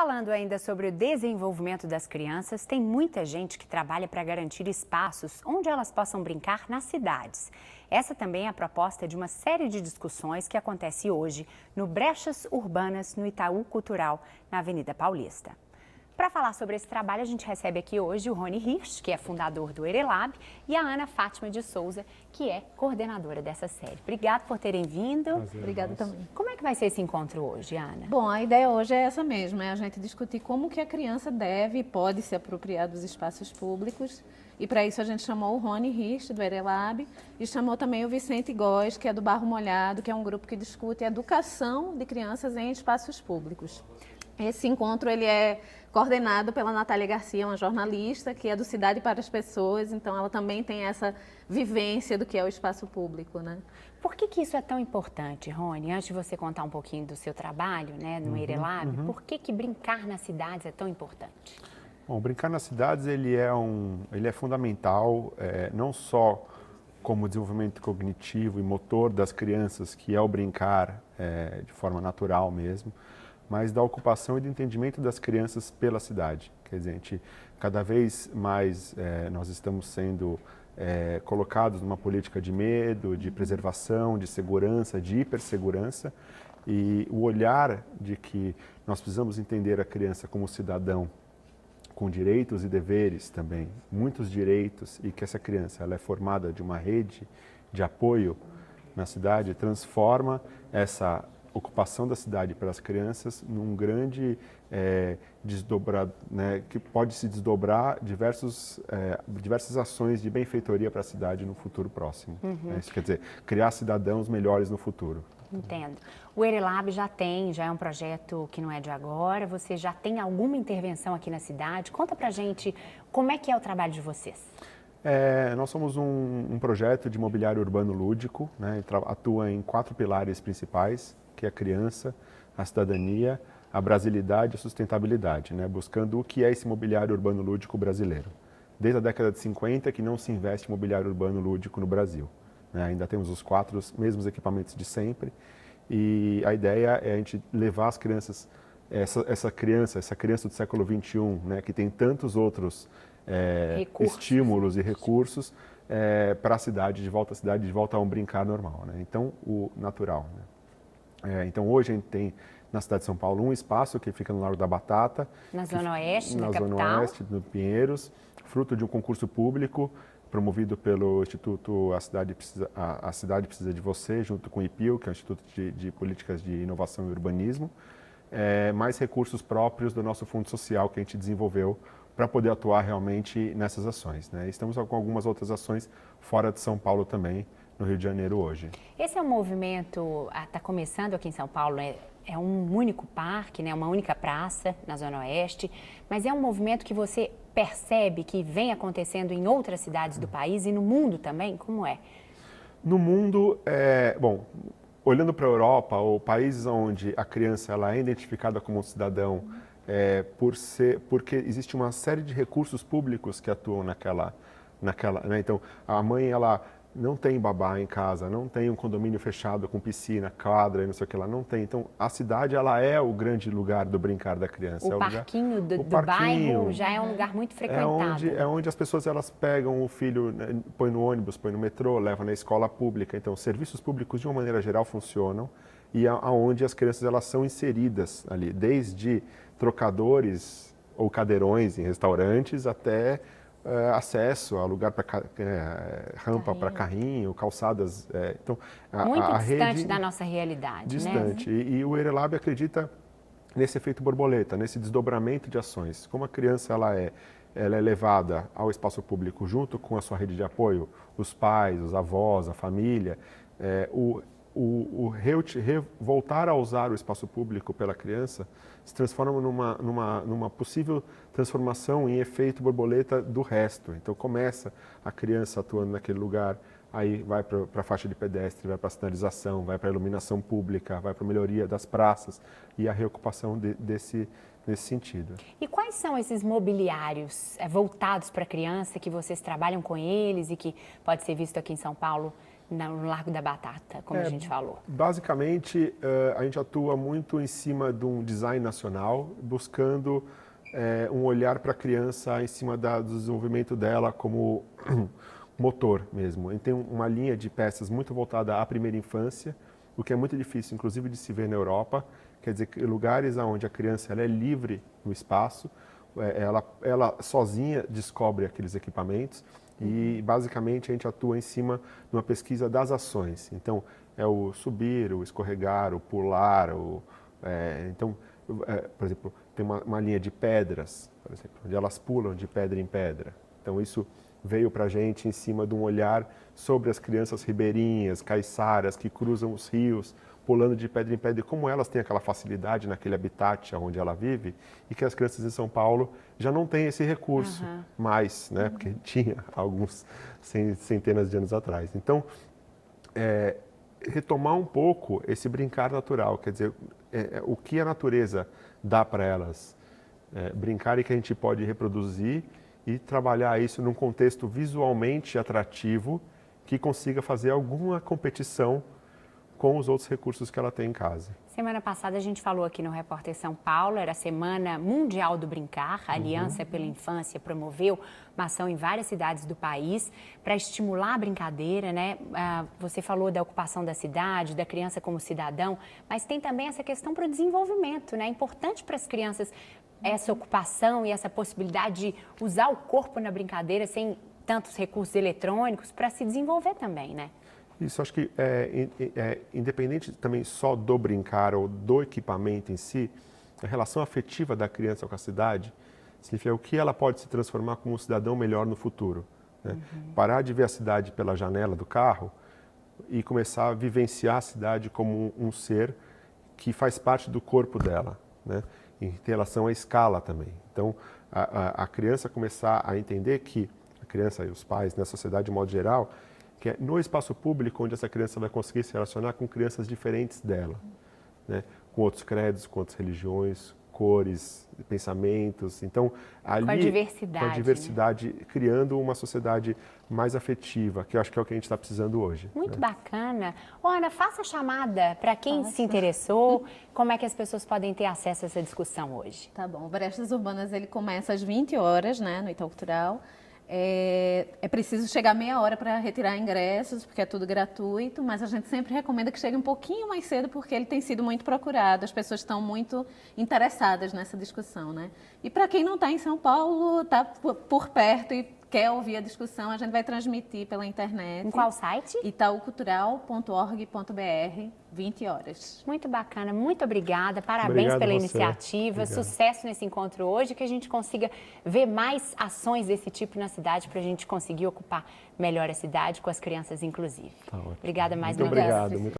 Falando ainda sobre o desenvolvimento das crianças, tem muita gente que trabalha para garantir espaços onde elas possam brincar nas cidades. Essa também é a proposta de uma série de discussões que acontece hoje no Brechas Urbanas, no Itaú Cultural, na Avenida Paulista. Para falar sobre esse trabalho, a gente recebe aqui hoje o Rony Hirsch, que é fundador do Erelab, e a Ana Fátima de Souza, que é coordenadora dessa série. Obrigada por terem vindo. Obrigada também. Como é que vai ser esse encontro hoje, Ana? Bom, a ideia hoje é essa mesmo, é a gente discutir como que a criança deve e pode se apropriar dos espaços públicos. E para isso a gente chamou o Rony Hirsch, do Erelab, e chamou também o Vicente Góes, que é do Barro Molhado, que é um grupo que discute a educação de crianças em espaços públicos. Esse encontro ele é coordenado pela Natália Garcia, uma jornalista que é do Cidade para as Pessoas, então ela também tem essa vivência do que é o espaço público, né? Por que isso é tão importante, Rony? Antes de você contar um pouquinho do seu trabalho, né, no Erelab, por que brincar nas cidades é tão importante? Bom, brincar nas cidades ele é fundamental, não só como desenvolvimento cognitivo e motor das crianças, que é o brincar de forma natural mesmo, mas da ocupação e do entendimento das crianças pela cidade. Quer dizer, a gente, cada vez mais nós estamos sendo colocados numa política de medo, de preservação, de segurança, de hipersegurança, e o olhar de que nós precisamos entender a criança como cidadão com direitos e deveres também, muitos direitos, e que essa criança ela é formada de uma rede de apoio na cidade, transforma essa ocupação da cidade pelas crianças num grande desdobrado, né, que pode se desdobrar diversas ações de benfeitoria para a cidade no futuro próximo. Isso quer dizer, criar cidadãos melhores no futuro. Entendo. O Erelab já é um projeto que não é de agora, você já tem alguma intervenção aqui na cidade? Conta pra gente como é que é o trabalho de vocês. Nós somos um projeto de mobiliário urbano lúdico, né, atua em 4 pilares principais, que é a criança, a cidadania, a brasilidade e a sustentabilidade, né, buscando o que é esse mobiliário urbano lúdico brasileiro. Desde a década de 50 que não se investe em mobiliário urbano lúdico no Brasil. Né, ainda temos os 4 mesmos equipamentos de sempre e a ideia é a gente levar as crianças, essa criança do século XXI, né, que tem tantos outros estímulos e recursos para a cidade, de volta à cidade, de volta a um brincar normal, né? Então, o natural, né? Então, hoje a gente tem na cidade de São Paulo um espaço que fica no Largo da Batata. Na Zona Oeste, na capital. Na Zona Oeste, no Pinheiros, fruto de um concurso público promovido pelo Instituto A Cidade Precisa de Você, junto com o IPIL, que é o Instituto de Políticas de Inovação e Urbanismo, mais recursos próprios do nosso fundo social que a gente desenvolveu para poder atuar realmente nessas ações, né? Estamos com algumas outras ações fora de São Paulo também, no Rio de Janeiro hoje. Esse é um movimento, está começando aqui em São Paulo, é um único parque, né, uma única praça na Zona Oeste, mas é um movimento que você percebe que vem acontecendo em outras cidades do país e no mundo também? Como é? No mundo, bom, olhando para a Europa, ou países onde a criança ela é identificada como um cidadão porque existe uma série de recursos públicos que atuam naquela, né? Então, a mãe ela não tem babá em casa, não tem um condomínio fechado com piscina, quadra e não sei o que lá, não tem. Então, a cidade ela é o grande lugar do brincar da criança. O parquinho do bairro já é um lugar muito frequentado. É onde as pessoas elas pegam o filho, né, põe no ônibus, põe no metrô, leva na escola pública. Então, serviços públicos de uma maneira geral funcionam e aonde as crianças elas são inseridas ali, desde trocadores ou cadeirões em restaurantes até acesso a lugar para rampa para carrinho, calçadas. Então, muito a distante rede, da nossa realidade. Distante. Né? E o Erelab acredita nesse efeito borboleta, nesse desdobramento de ações. Como a criança ela é levada ao espaço público junto com a sua rede de apoio, os pais, os avós, a família, voltar a usar o espaço público pela criança se transforma numa possível transformação em efeito borboleta do resto. Então começa a criança atuando naquele lugar, aí vai para a faixa de pedestre, vai para a sinalização, vai para a iluminação pública, vai para a melhoria das praças e a reocupação nesse sentido. E quais são esses mobiliários voltados para a criança que vocês trabalham com eles e que pode ser visto aqui em São Paulo no Largo da Batata, como a gente falou? Basicamente, a gente atua muito em cima de um design nacional, buscando um olhar para a criança em cima do desenvolvimento dela como motor mesmo. A gente tem uma linha de peças muito voltada à primeira infância, o que é muito difícil, inclusive, de se ver na Europa. Quer dizer, lugares onde a criança ela é livre no espaço, ela sozinha descobre aqueles equipamentos e, basicamente, a gente atua em cima de uma pesquisa das ações. Então, é o subir, o escorregar, o pular, por exemplo, tem uma linha de pedras, por exemplo, onde elas pulam de pedra em pedra. Então, isso veio para a gente em cima de um olhar sobre as crianças ribeirinhas, caiçaras, que cruzam os rios, pulando de pedra em pedra, e como elas têm aquela facilidade naquele habitat onde ela vive, e que as crianças em São Paulo já não têm esse recurso mais, né? Porque tinha alguns centenas de anos atrás. Então, retomar um pouco esse brincar natural, quer dizer, o que a natureza dá para elas brincar e que a gente pode reproduzir e trabalhar isso num contexto visualmente atrativo que consiga fazer alguma competição com os outros recursos que ela tem em casa. Semana passada a gente falou aqui no Repórter São Paulo, era a Semana Mundial do Brincar, a Aliança pela Infância promoveu uma ação em várias cidades do país para estimular a brincadeira, né? Você falou da ocupação da cidade, da criança como cidadão, mas tem também essa questão para o desenvolvimento, né? É importante para as crianças essa ocupação e essa possibilidade de usar o corpo na brincadeira sem tantos recursos eletrônicos para se desenvolver também, né? Isso, acho que independente também só do brincar ou do equipamento em si, a relação afetiva da criança com a cidade significa o que ela pode se transformar como um cidadão melhor no futuro. Né? Parar de ver a cidade pela janela do carro e começar a vivenciar a cidade como um ser que faz parte do corpo dela, né? Em relação à escala também. Então, a criança começar a entender que, a criança e os pais, na sociedade de modo geral, que é no espaço público onde essa criança vai conseguir se relacionar com crianças diferentes dela, né? Com outros credos, com outras religiões, cores, pensamentos. Então, ali, com a diversidade, com a diversidade, né? Criando uma sociedade mais afetiva, que eu acho que é o que a gente está precisando hoje. Muito bacana. Ana, faça a chamada para quem se interessou, como é que as pessoas podem ter acesso a essa discussão hoje? Tá bom, o Brestas Urbanas ele começa às 20 horas, né, no Itaú Cultural. É preciso chegar meia hora para retirar ingressos, porque é tudo gratuito, mas a gente sempre recomenda que chegue um pouquinho mais cedo, porque ele tem sido muito procurado, as pessoas estão muito interessadas nessa discussão, né? E para quem não está em São Paulo, está por perto e quer ouvir a discussão, a gente vai transmitir pela internet. Em qual site? itaucultural.org.br, 20 horas. Muito bacana, muito obrigada, parabéns pela iniciativa, sucesso nesse encontro hoje, que a gente consiga ver mais ações desse tipo na cidade para a gente conseguir ocupar melhor a cidade com as crianças, inclusive. Tá ótimo. Obrigada mais uma vez. Muito obrigado.